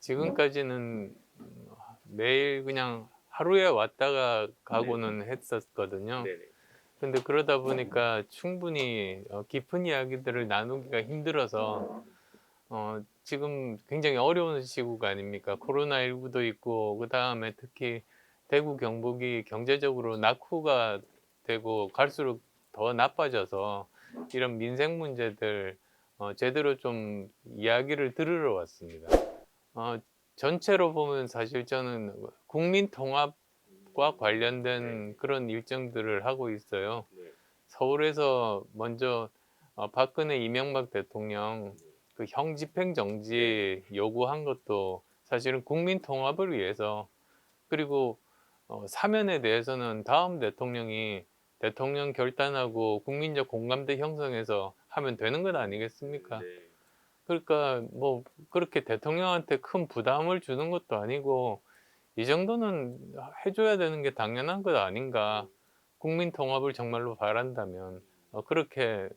지금까지는 매일 그냥 하루에 왔다가 네. 가고는 했었거든요. 네네. 근데 그러다 보니까 충분히 깊은 이야기들을 나누기가 힘들어서 지금 굉장히 어려운 시국 아닙니까? 코로나19도 있고 그다음에 특히 대구 경북이 경제적으로 낙후가 되고 갈수록 더 나빠져서 이런 민생 문제들 제대로 좀 이야기를 들으러 왔습니다. 어 전체로 보면 사실 저는 국민 통합과 관련된 네네. 그런 일정들을 하고 있어요. 네. 서울에서 먼저 박근혜 이명박 대통령 네. 그 형 집행 네네. 정지 요구한 것도 사실은 국민 통합을 위해서, 그리고 사면에 대해서는 다음 대통령이 대통령 결단하고 국민적 공감대 형성해서 하면 되는 것 아니겠습니까? 네. 그러니까 뭐 그렇게 대통령한테 큰 부담을 주는 것도 아니고 이 정도는 해 줘야 되는 게 당연한 것 아닌가. 국민 통합을 정말로 바란다면 그렇게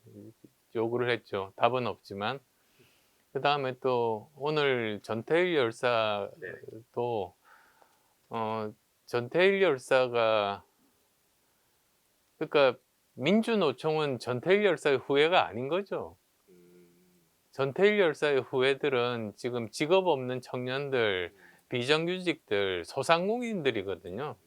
요구를 했죠. 답은 없지만. 그다음에 또 오늘 전태일 네네. 열사도 어 전태일 열사가, 그러니까 민주노총은 전태일 열사의 후예가 아닌 거죠. 음. 전태일 열사의 후예들은 지금 직업 없는 청년들, 비정규직들, 소상공인들이거든요.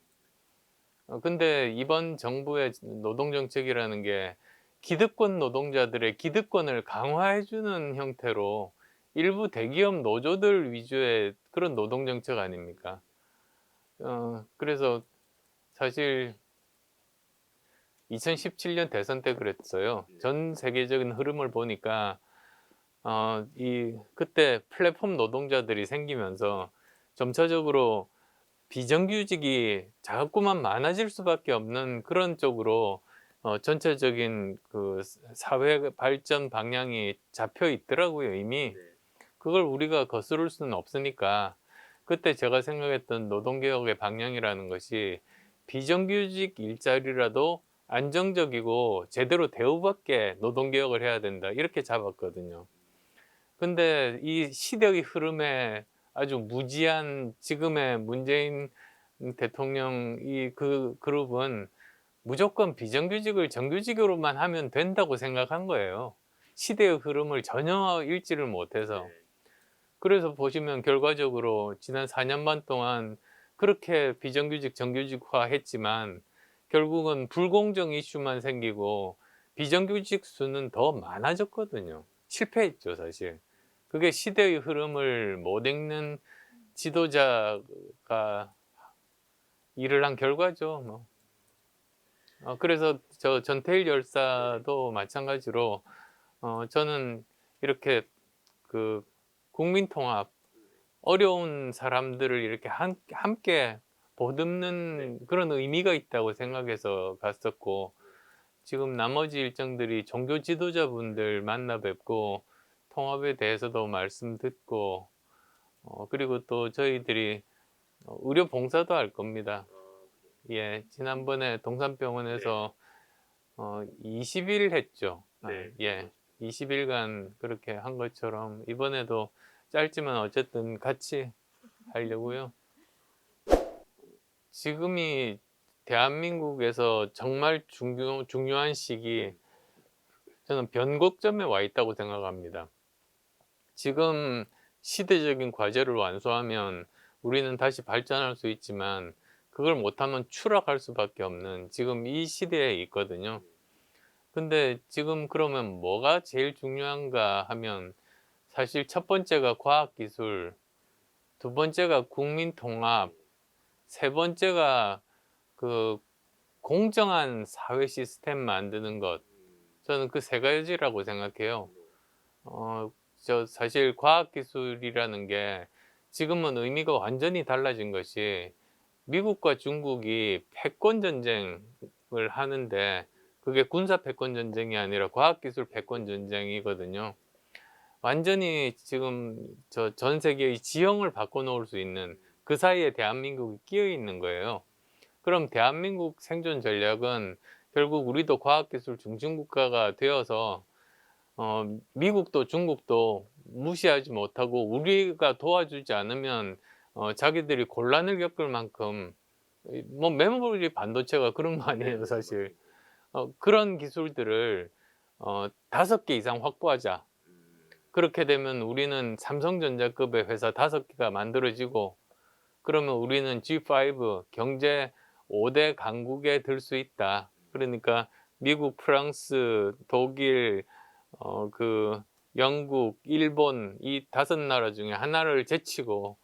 근데 이번 정부의 노동 정책이라는 게 기득권 노동자들의 기득권을 강화해 주는 형태로 일부 대기업 노조들 위주의 그런 노동 정책 아닙니까? 그래서 사실 2017년 대선 때 그랬어요. 네. 전 세계적인 흐름을 보니까 그때 플랫폼 노동자들이 생기면서 점차적으로 비정규직이 자꾸만 많아질 수밖에 없는 그런 쪽으로 전체적인 그 사회 발전 방향이 잡혀 있더라고요, 이미. 네. 그걸 우리가 거스를 수는 없으니까 그때 제가 생각했던 노동개혁의 방향이라는 것이 비정규직 일자리라도 안정적이고 제대로 대우받게 노동개혁을 해야 된다, 이렇게 잡았거든요. 근데 이 시대의 흐름에 아주 무지한 지금의 문재인 대통령 그 그룹은 무조건 비정규직을 정규직으로만 하면 된다고 생각한 거예요. 시대의 흐름을 전혀 읽지를 못해서. 네. 그래서 보시면 결과적으로 지난 4년 반 동안 그렇게 비정규직 정규직화했지만 결국은 불공정 이슈만 생기고 비정규직 수는 더 많아졌거든요. 실패했죠, 사실. 그게 시대의 흐름을 못 읽는 지도자가 일을 한 결과죠, 뭐. 그래서 저 전태일 네네. 열사도 마찬가지로 저는 이렇게 그 국민 통합, 어려운 사람들을 이렇게 함께 네. 보듬는 그런 의미가 있다고 생각해서 갔었고, 네. 지금 나머지 일정들이 종교 지도자분들 만나 뵙고 통합에 대해서도 말씀 듣고 그리고 또 저희들이 의료 봉사도 할 겁니다. 그래요? 예. 지난번에 네. 동산병원에서 20일 했죠. 네. 예. 20 일간 그렇게 한 것처럼 이번에도 짧지만 어쨌든 같이 하려고요. 지금이 대한민국에서 정말 중요한 시기, 음. 저는 변곡점에 와 있다고 생각합니다. 지금 시대적인 과제를 완수하면 우리는 다시 발전할 수 있지만 그걸 못하면 추락할 수밖에 없는 지금 이 시대에 있거든요. 네. 근데 지금 그러면 뭐가 제일 중요한가 하면 사실 첫 번째가 과학기술, 두 번째가 국민통합, 네. 세 번째가 그 공정한 사회 시스템 만드는 것. 저는 그 세 가지라고 생각해요. 네. 저 사실 과학기술이라는 게 지금은 의미가 완전히 달라진 것이 미국과 중국이 패권 전쟁을 하는데 그게 군사 패권 전쟁이 아니라 과학기술 패권 전쟁이거든요. 완전히 지금 전 세계의 지형을 바꿔 놓을 수 있는 그 사이에 대한민국이 끼어 있는 거예요. 그럼 대한민국 생존 전략은 결국 우리도 과학기술 중심국가가 되어서 미국도 중국도 무시하지 못하고 우리가 도와주지 않으면 자기들이 곤란을 겪을 만큼 뭐 메모리 반도체가 그런 거 아니에요, 사실. 그런 기술들을 5개 이상 확보하자. 음. 그렇게 되면 우리는 삼성전자급의 회사 5개가 만들어지고, 그러면 우리는 G5 경제 5대 강국에 들 수 있다. 그러니까 미국, 프랑스, 독일, 그 영국, 일본 이 5나라 중에 하나를 제치고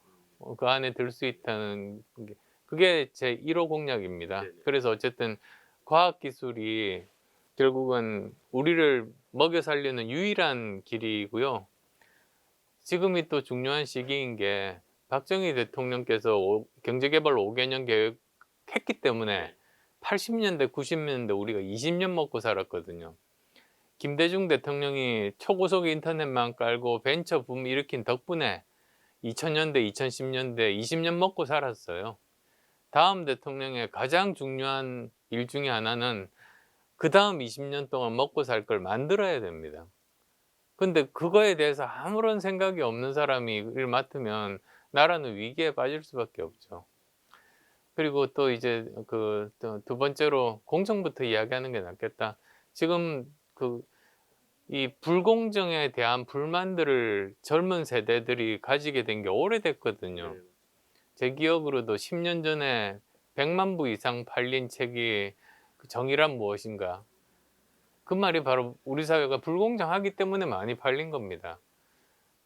그 안에 들 수 있다는 게, 그게 제 1호 공약입니다. 네네. 그래서 어쨌든 과학 기술이 결국은 우리를 먹여 살리는 유일한 길이고요. 지금이 또 중요한 시기인 게, 박정희 대통령께서 경제개발 5개년 계획 했기 때문에 80년대, 90년대 우리가 20년 먹고 살았거든요. 김대중 대통령이 초고속 인터넷망 깔고 벤처 붐 일으킨 덕분에 2000년대, 2010년대 20년 먹고 살았어요. 다음 대통령의 가장 중요한 일 중에 하나는 그 다음 20년 동안 먹고 살 걸 만들어야 됩니다. 근데 그거에 대해서 아무런 생각이 없는 사람이 일 맡으면 나라는 위기에 빠질 수밖에 없죠. 그리고 또 이제 두 번째로 공정부터 이야기하는 게 낫겠다. 지금 이 불공정에 대한 불만들을 젊은 세대들이 가지게 된 게 오래됐거든요. 네. 제 기억으로도 10년 전에 100만 부 이상 팔린 책이 그 정의란 무엇인가. 그 말이 바로 우리 사회가 불공정하기 때문에 많이 팔린 겁니다.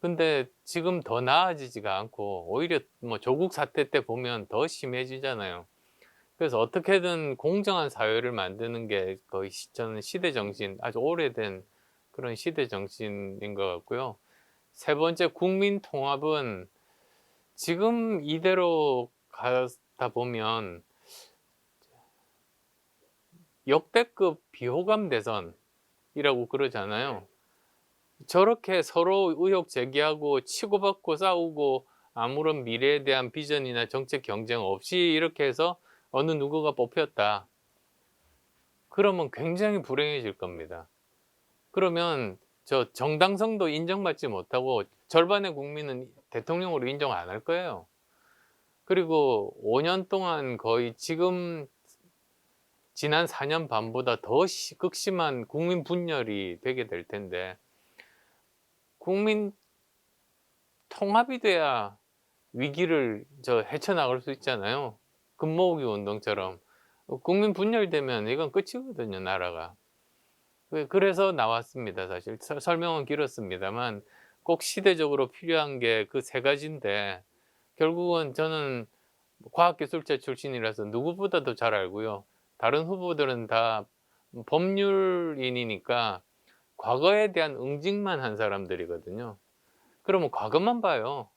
근데 지금 더 나아지지가 않고 오히려 뭐 조국 사태 때 보면 더 심해지잖아요. 그래서 어떻게든 공정한 사회를 만드는 게 거의 저는 시대 정신, 아주 오래된 그런 시대 정신인 것 같고요. 세 번째, 국민 통합은 지금 이대로 가다 보면 역대급 비호감 대선이라고 그러잖아요. 저렇게 서로 의혹 제기하고 치고받고 싸우고 아무런 미래에 대한 비전이나 정책 경쟁 없이 이렇게 해서 어느 누구가 뽑혔다. 그러면 굉장히 불행해질 겁니다. 그러면 저 정당성도 인정받지 못하고 절반의 국민은 대통령으로 인정 안 할 거예요. 그리고 5년 동안 거의 지금 지난 4년 반보다 더 극심한 국민 분열이 되게 될 텐데, 국민 통합이 돼야 위기를 헤쳐나갈 수 있잖아요. 금모으기 운동처럼. 국민 분열되면 이건 끝이거든요, 나라가. 그래서 나왔습니다, 사실. 설명은 길었습니다만 꼭 시대적으로 필요한 게 그 세 가지인데, 결국은 저는 과학기술체 출신이라서 누구보다도 잘 알고요. 다른 후보들은 다 법률인이니까 과거에 대한 응징만 한 사람들이거든요. 그러면 과거만 봐요.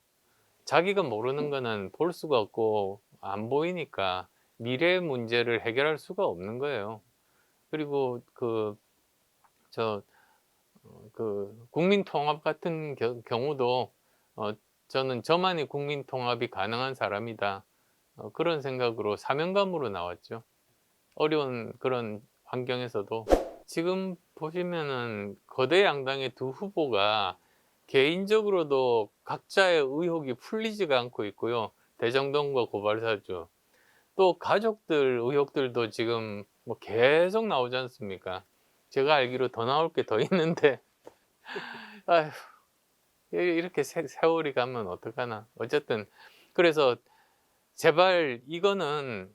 자기가 모르는 거는 볼 수가 없고 안 보이니까 미래의 문제를 해결할 수가 없는 거예요. 그리고 국민 통합 같은 경우도 저는 저만이 국민 통합이 가능한 사람이다. 그런 생각으로 사명감으로 나왔죠. 어려운 그런 환경에서도. 지금 보시면은 거대 양당의 두 후보가 개인적으로도 각자의 의혹이 풀리지가 않고 있고요. 대정동과 고발사주. 또 가족들 의혹들도 지금 뭐 계속 나오지 않습니까? 제가 알기로 더 나올 게 더 있는데 아휴, 이렇게 세월이 가면 어떡하나. 어쨌든 그래서 제발 이거는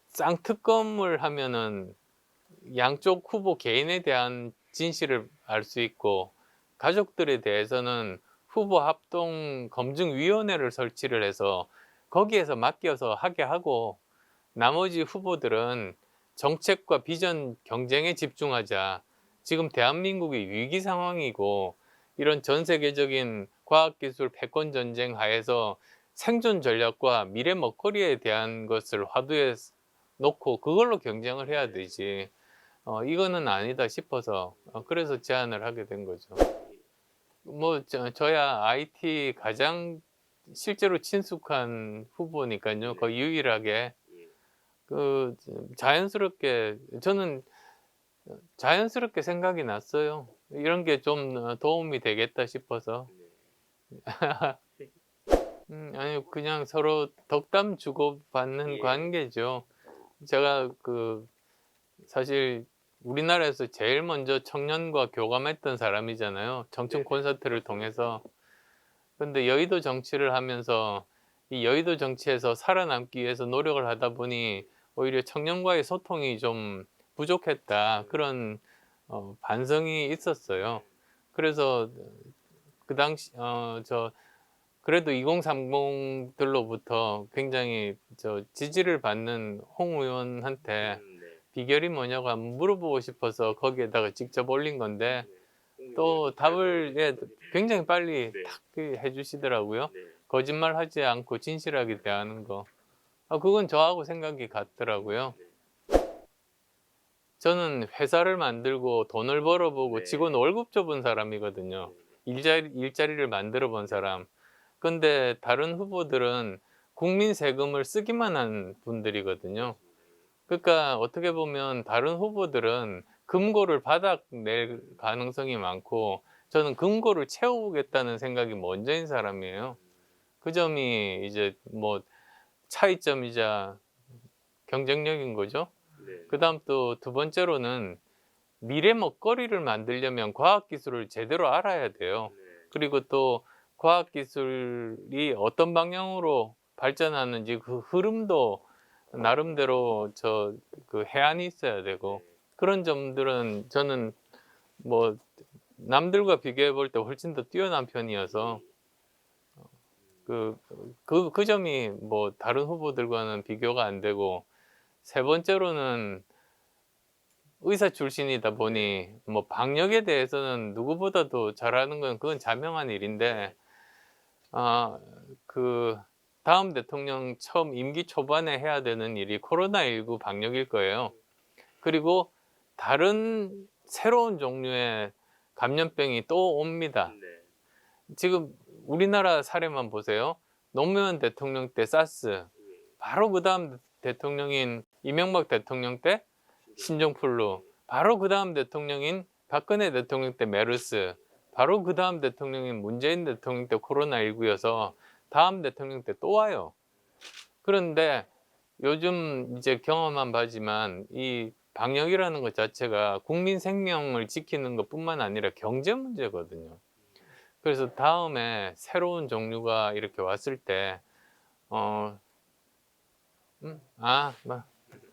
쌍특검을 하면은 양쪽 후보 개인에 대한 진실을 알 수 있고, 가족들에 대해서는 후보 합동 검증위원회를 설치를 해서 거기에서 맡겨서 하게 하고, 나머지 후보들은 정책과 비전 경쟁에 집중하자. 지금 대한민국이 위기 상황이고 이런 전 세계적인 과학기술 패권 전쟁 하에서 생존 전략과 미래 먹거리에 대한 것을 화두에 놓고 그걸로 경쟁을 해야 되지. 이거는 아니다 싶어서 그래서 제안을 하게 된 거죠. 뭐 저야 IT 가장 실제로 친숙한 후보니까요. 거의 유일하게 자연스럽게 저는 자연스럽게 생각이 났어요. 이런 게 좀 도움이 되겠다 싶어서. 네. 아니요. 그냥 서로 덕담 주고받는 예. 관계죠. 제가 사실 우리나라에서 제일 먼저 청년과 교감했던 사람이잖아요, 청춘 네네. 콘서트를 통해서. 근데 여의도 정치를 하면서 이 여의도 정치에서 살아남기 위해서 노력을 하다 보니 오히려 청년과의 소통이 좀 부족했다. 그런 반성이 있었어요. 그래서 그 당시 그래도 2030들로부터 굉장히 지지를 받는 홍 의원한테 네. 비결이 뭐냐고 한번 물어보고 싶어서 거기에다가 직접 올린 건데 네. 또 답을 굉장히 빨리 네. 탁 해 주시더라고요. 네. 거짓말하지 않고 진실하게 대하는 거. 그건 저하고 생각이 같더라고요. 네. 저는 회사를 만들고 돈을 벌어 보고 네. 직원 월급 줘 본 사람이거든요. 네. 일자리를 만들어 본 사람. 근데 다른 후보들은 국민 세금을 쓰기만 한 분들이거든요. 그러니까 어떻게 보면 다른 후보들은 금고를 바닥낼 가능성이 많고 저는 금고를 채우겠다는 생각이 먼저인 사람이에요. 그 점이 이제 뭐 차이점이자 경쟁력인 거죠. 네. 그다음 또 두 번째로는 미래 먹거리를 만들려면 과학 기술을 제대로 알아야 돼요. 네. 그리고 또 과학 기술이 어떤 방향으로 발전하는지 그 흐름도 나름대로 해안이 있어야 되고 그런 점들은 저는 뭐 남들과 비교해 볼 때 훨씬 더 뛰어난 편이어서 그 점이 뭐 다른 후보들과는 비교가 안 되고 세 번째로는 의사 출신이다 보니 뭐 방역에 대해서는 누구보다도 잘하는 건 그건 자명한 일인데 그 다음 대통령 처음 임기 초반에 해야 되는 일이 코로나19 방역일 거예요. 그리고 다른 새로운 종류의 감염병이 또 옵니다. 네. 지금 우리나라 사례만 보세요. 노무현 대통령 때 사스, 바로 그다음 대통령인 이명박 대통령 때 신종플루, 바로 그다음 대통령인 박근혜 대통령 때 메르스, 바로 그다음 대통령인 문재인 대통령 때 코로나19여서 다음 대통령 때 또 와요. 그런데 요즘 이제 경험한 바지만 이 방역이라는 것 자체가 국민 생명을 지키는 것뿐만 아니라 경제 문제거든요. 그래서 다음에 새로운 종류가 이렇게 왔을 때 어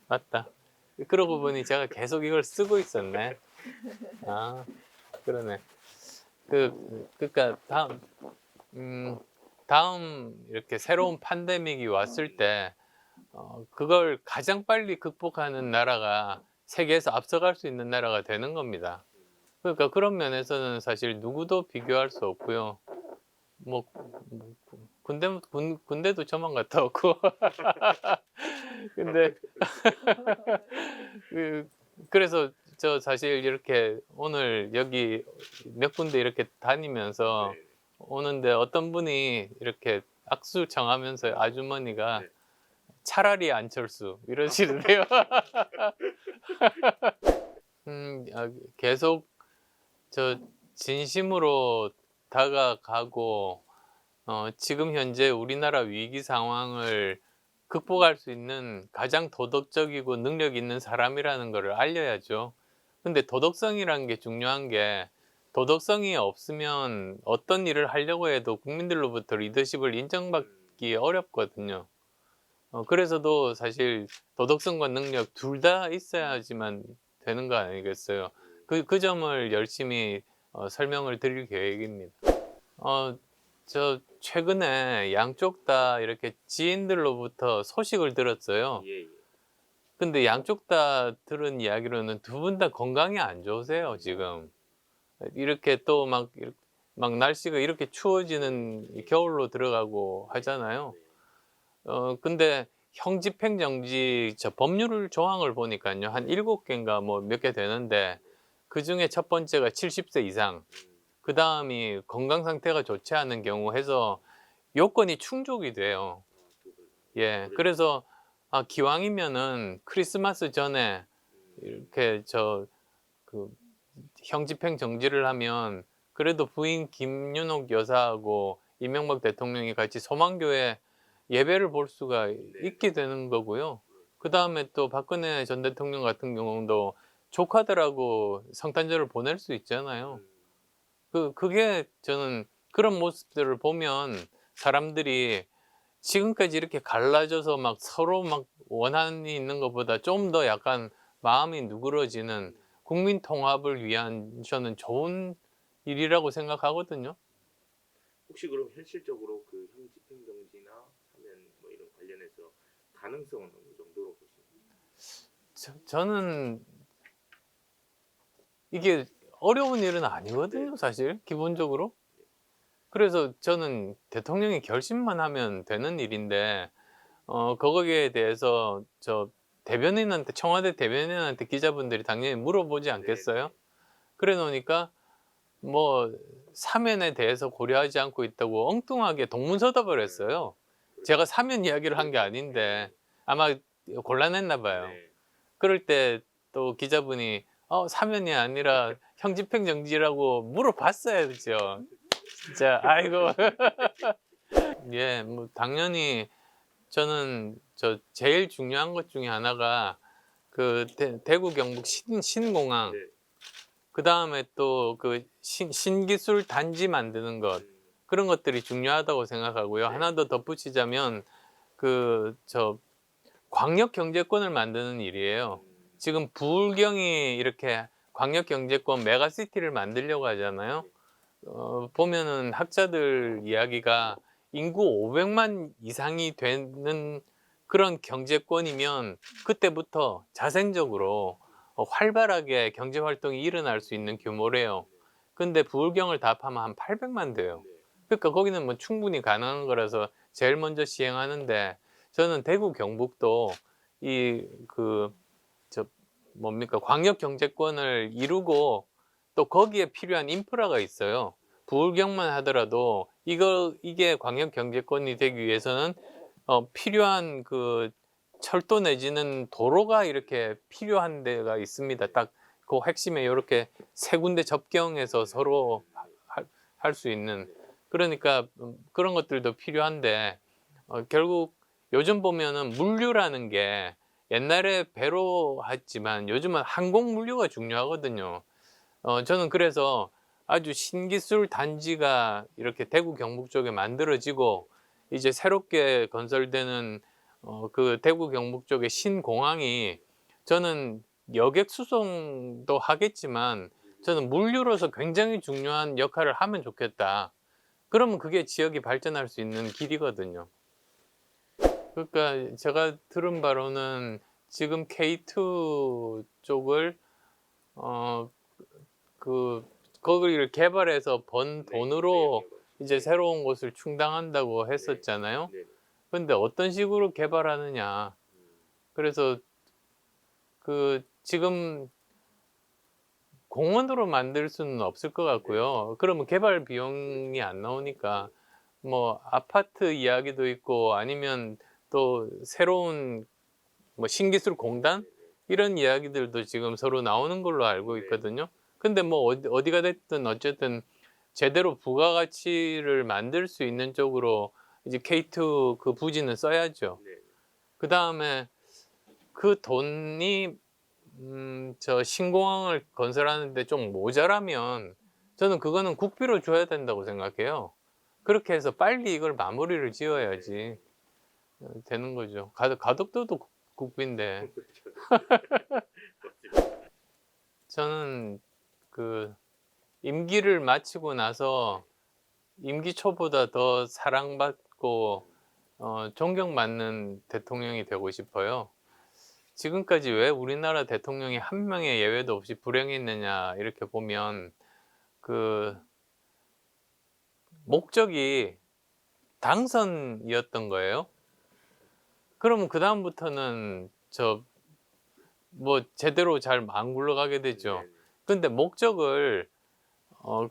맞다. 그러고 보니 제가 계속 이걸 쓰고 있었네. 아, 그러네. 그러니까 다음 이렇게 새로운 팬데믹이 왔을 때 그걸 가장 빨리 극복하는 나라가 세계에서 앞서갈 수 있는 나라가 되는 겁니다. 그러니까 그런 면에서는 사실 누구도 비교할 수 없고요. 뭐 군대도 저만 갔다 왔고. 근데 그래서 저 사실 이렇게 오늘 여기 몇 군데 이렇게 다니면서 네. 오는데 어떤 분이 이렇게 악수 청하면서 아주머니가 네. 차라리 안철수 이러시는데요. 계속 진심으로 다가가고 지금 현재 우리나라 위기 상황을 극복할 수 있는 가장 도덕적이고 능력 있는 사람이라는 것을 알려야죠. 근데 도덕성이라는 게 중요한 게 도덕성이 없으면 어떤 일을 하려고 해도 국민들로부터 리더십을 인정받기 어렵거든요. 그래서도 사실 도덕성과 능력 둘 다 있어야지만 되는 거 아니겠어요. 그 점을 열심히 설명을 드릴 계획입니다. 최근에 양쪽 다 이렇게 지인들로부터 소식을 들었어요. 예. 근데 양쪽 다 들은 이야기로는 두 분 다 건강이 안 좋으세요, 지금. 이렇게 또 막 날씨가 이렇게 추워지는 이 겨울로 들어가고 하잖아요. 근데 형집행정지 법률 조항을 보니까요, 한 7개인가 뭐 몇 개 되는데 그중에 첫 번째가 70세 이상, 그다음이 건강 상태가 좋지 않은 경우 해서 요건이 충족이 돼요. 예. 그래서 기왕이면은 크리스마스 전에 이렇게 그 형집행 정지를 하면 그래도 부인 김윤옥 여사하고 이명박 대통령이 같이 소망교회 예배를 볼 수가 있게 되는 거고요. 그다음에 또 박근혜 전 대통령 같은 경우도 조카들하고 성탄절을 보낼 수 있잖아요. 그게 저는 그런 모습들을 보면 사람들이 지금까지 이렇게 갈라져서 막 서로 막 원한이 있는 것보다 좀 더 약간 마음이 누그러지는 국민 통합을 위한 저는 좋은 일이라고 생각하거든요. 혹시 그럼 현실적으로 그 형집행정지나 사면 뭐 이런 관련해서 가능성은 어느 정도로 보십니까? 저는 이게 어려운 일은 아니거든요, 사실 기본적으로. 그래서 저는 대통령이 결심만 하면 되는 일인데 거기에 대해서 저 대변인한테 청와대 대변인한테 기자분들이 당연히 물어보지 않겠어요? 그래 놓으니까 뭐 사면에 대해서 고려하지 않고 있다고 엉뚱하게 동문서답을 했어요. 제가 사면 이야기를 한 게 아닌데 아마 곤란했나 봐요. 네. 그럴 때 또 기자분이 사면이 아니라 형집행정지라고 물어봤어야죠. 진짜 아이고. 예, 뭐 당연히 저는 제일 중요한 것 중에 하나가 그 대구 경북 신공항, 네. 그다음에 또 그 신기술 단지 만드는 것, 그런 것들이 중요하다고 생각하고요. 네. 하나 더 덧붙이자면 그 광역 경제권을 만드는 일이에요. 지금 부울경이 이렇게 광역 경제권 메가시티를 만들려고 하잖아요. 보면은 학자들 이야기가 인구 500만 이상이 되는 그런 경제권이면 그때부터 자생적으로 활발하게 경제 활동이 일어날 수 있는 규모래요. 근데 부울경을 다 합하면 한 800만 돼요. 그러니까 거기는 뭐 충분히 가능한 거라서 제일 먼저 시행하는데, 저는 대구 경북도 이 저 뭡니까 광역 경제권을 이루고 또 거기에 필요한 인프라가 있어요. 부울경만 하더라도 이게 광역 경제권이 되기 위해서는 필요한 그 철도 내지는 도로가 이렇게 필요한 데가 있습니다. 딱 그 핵심에 이렇게 세 군데 접경해서 서로 할 수 있는, 그러니까 그런 것들도 필요한데 결국 요즘 보면은 물류라는 게 옛날에 배로 했지만 요즘은 항공 물류가 중요하거든요. 저는 그래서 아주 신기술 단지가 이렇게 대구 경북 쪽에 만들어지고 이제 새롭게 건설되는 그 대구 경북 쪽의 신공항이, 저는 여객 수송도 하겠지만 저는 물류로서 굉장히 중요한 역할을 하면 좋겠다. 그러면 그게 지역이 발전할 수 있는 길이거든요. 그러니까 제가 들은 바로는 지금 K2 쪽을 어 거기를 개발해서 번 돈으로 이제 새로운 곳을 충당한다고 했었잖아요. 근데 어떤 식으로 개발하느냐. 그래서 지금 공원으로 만들 수는 없을 것 같고요. 그러면 개발 비용이 안 나오니까 뭐 아파트 이야기도 있고 아니면 또 새로운 뭐 신기술 공단 이런 이야기들도 지금 서로 나오는 걸로 알고 있거든요. 근데 뭐 어디가 됐든 어쨌든 제대로 부가가치를 만들 수 있는 쪽으로 이제 K2 그 부지는 써야죠. 그다음에 그 돈이 저 신공항을 건설하는데 좀 모자라면 저는 그거는 국비로 줘야 된다고 생각해요. 그렇게 해서 빨리 이걸 마무리를 지어야지 되는 거죠. 가덕도도 국비인데. 저는 그 임기를 마치고 나서 임기 초보다 더 사랑받고 존경받는 대통령이 되고 싶어요. 지금까지 왜 우리나라 대통령이 한 명의 예외도 없이 불행했느냐 이렇게 보면 그 목적이 당선이었던 거예요. 그러면 그다음부터는 뭐 제대로 잘 안 굴러가게 되죠. 근데 목적을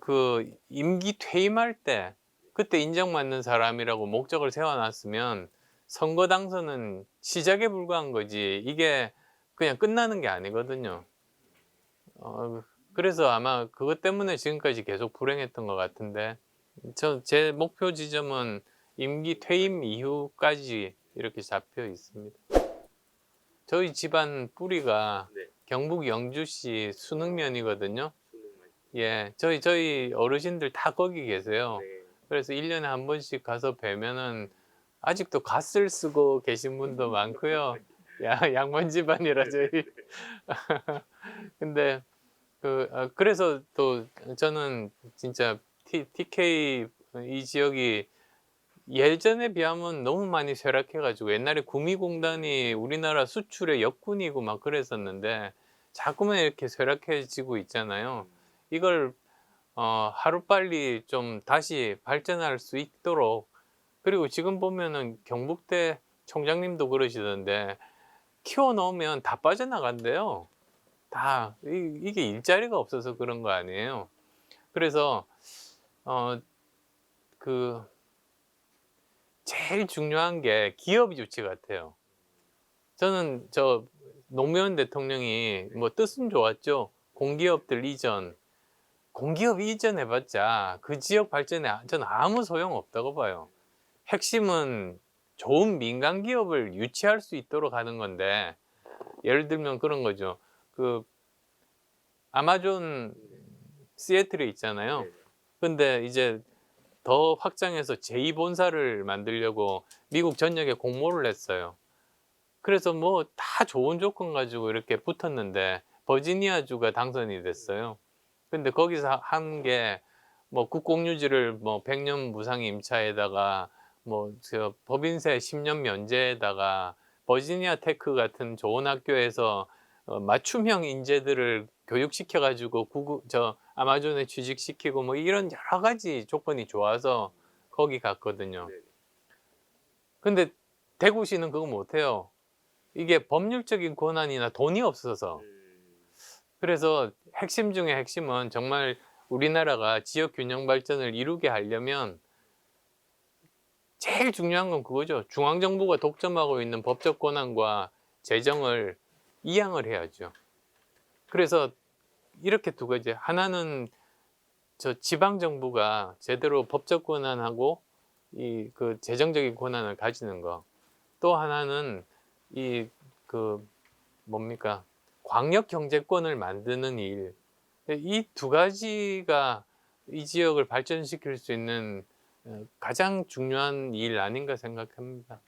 그 임기 퇴임할 때 그때 인정받는 사람이라고 목적을 세워 놨으면 선거 당선은 시작에 불과한 거지 이게 그냥 끝나는 게 아니거든요. 그래서 아마 그것 때문에 지금까지 계속 불행했던 것 같은데 제 목표 지점은 임기 퇴임 이후까지 이렇게 잡혀 있습니다. 저희 집안 뿌리가 네. 경북 영주시 순흥면이거든요. 수능만. 예, 저희 어르신들 다 거기 계세요. 네. 그래서 1년에 한 번씩 가서 뵈면은 아직도 갓을 쓰고 계신 분도 많고요. 양반 집안이라 저희. 근데 그래서 또 저는 진짜 TK 이 지역이 예전에 비하면 너무 많이 쇠락해 가지고 옛날에 구미공단이 우리나라 수출의 역군이고 막 그랬었는데 자꾸만 이렇게 쇠락해지고 있잖아요. 이걸 하루빨리 좀 다시 발전할 수 있도록, 그리고 지금 보면은 경북대 총장님도 그러시던데 키워 놓으면 다 빠져나간대요. 다 이게 일자리가 없어서 그런 거 아니에요. 그래서 어 그 제일 중요한 게 기업 유치 같아요. 저는 노무현 대통령이 뭐 뜻은 좋았죠. 공기업들 이전. 공기업 이전해 봤자 그 지역 발전에 저는 아무 소용 없다고 봐요. 핵심은 좋은 민간 기업을 유치할 수 있도록 하는 건데, 예를 들면 그런 거죠. 그 아마존 시애틀에 있잖아요. 네. 근데 이제 더 확장해서 제2 본사를 만들려고 미국 전역에 공모를 했어요. 그래서 뭐 다 좋은 조건 가지고 이렇게 붙었는데 버지니아주가 당선이 됐어요. 근데 거기서 한 게 뭐 국공유지를 뭐 100년 무상 임차에다가 뭐 법인세 10년 면제에다가 버지니아 테크 같은 좋은 학교에서 맞춤형 인재들을 교육시켜 가지고 아마존에 취직시키고 뭐 이런 여러 가지 조건이 좋아서 거기 갔거든요. 네. 근데 대구시는 그거 못 해요. 이게 법률적인 권한이나 돈이 없어서. 그래서 핵심 중에 핵심은 정말 우리나라가 지역 균형 발전을 이루게 하려면 제일 중요한 건 그거죠. 중앙정부가 독점하고 있는 법적 권한과 재정을 이양을 해야죠. 그래서 이렇게 두 가지. 하나는 지방정부가 제대로 법적 권한하고 재정적인 권한을 가지는 거. 또 하나는 뭡니까? 광역 경제권을 만드는 일. 이 두 가지가 이 지역을 발전시킬 수 있는 가장 중요한 일 아닌가 생각합니다.